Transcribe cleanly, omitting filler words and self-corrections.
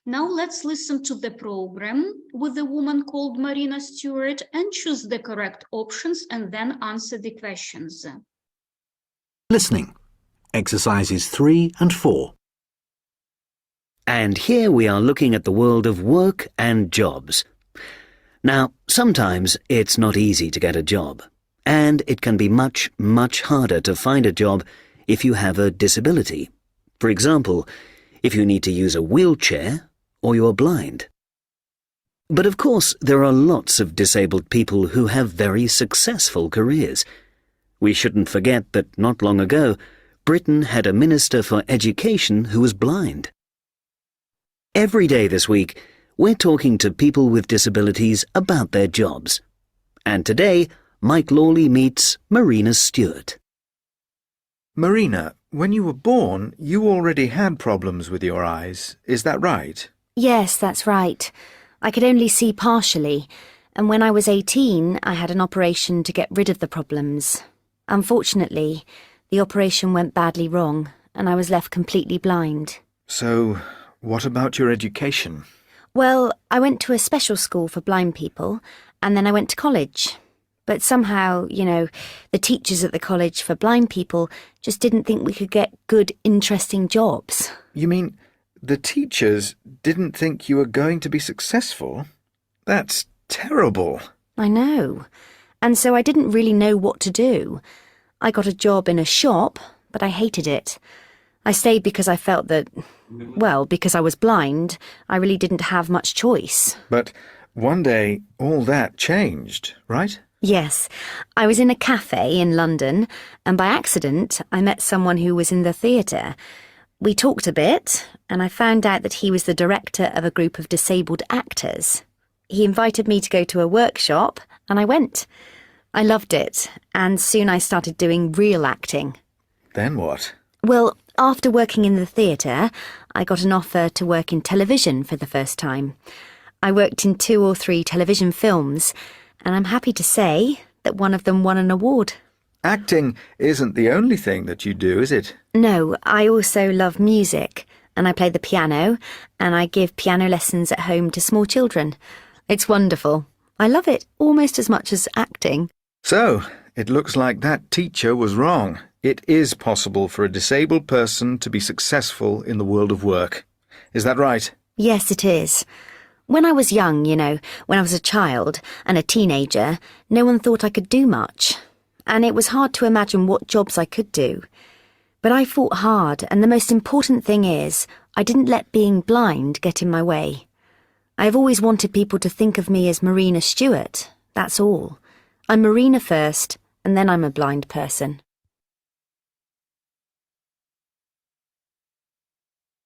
Now let's listen to the program with the woman called Marina Stewart and choose the correct options and then answer the questions. Listening. Exercises 3 and 4. And here we are looking at the world of work and jobs. Now, sometimes it's not easy to get a job, and it can be much, much harder to find a job if you have a disability. For example, if you need to use a wheelchair or you are blind. But of course, there are lots of disabled people who have very successful careers. We shouldn't forget that not long ago, Britain had a Minister for Education who was blind. Every day this week, we're talking to people with disabilities about their jobs. And today, Mike Lawley meets Marina Stewart. Marina, when you were born, you already had problems with your eyes. Is that right? Yes, that's right. I could only see partially, and when I was 18, I had an operation to get rid of the problems. Unfortunately, the operation went badly wrong, and I was left completely blind. So, what about your education? Well, I went to a special school for blind people, and then I went to college. But somehow, the teachers at the college for blind people just didn't think we could get good, interesting jobs. You mean the teachers didn't think you were going to be successful? That's terrible. I know. And so I didn't really know what to do. I got a job in a shop, but I hated it. I stayed because I felt that, because I was blind, I really didn't have much choice. But one day, all that changed, right? Yes. I was in a cafe in London, and by accident, I met someone who was in the theatre. We talked a bit, and I found out that he was the director of a group of disabled actors. He invited me to go to a workshop, and I went. I loved it, and soon I started doing real acting. Then what? Well, after working in the theatre, I got an offer to work in television for the first time. I worked in 2 or 3 television films, and I'm happy to say that one of them won an award. Acting isn't the only thing that you do, is it? No, I also love music, and I play the piano, and I give piano lessons at home to small children. It's wonderful. I love it almost as much as acting. So, it looks like that teacher was wrong. It is possible for a disabled person to be successful in the world of work. Is that right? Yes, it is. When I was young, when I was a child and a teenager, no one thought I could do much. And it was hard to imagine what jobs I could do. But I fought hard, and the most important thing is, I didn't let being blind get in my way. I've always wanted people to think of me as Marina Stewart, that's all. I'm Marina first, and then I'm a blind person.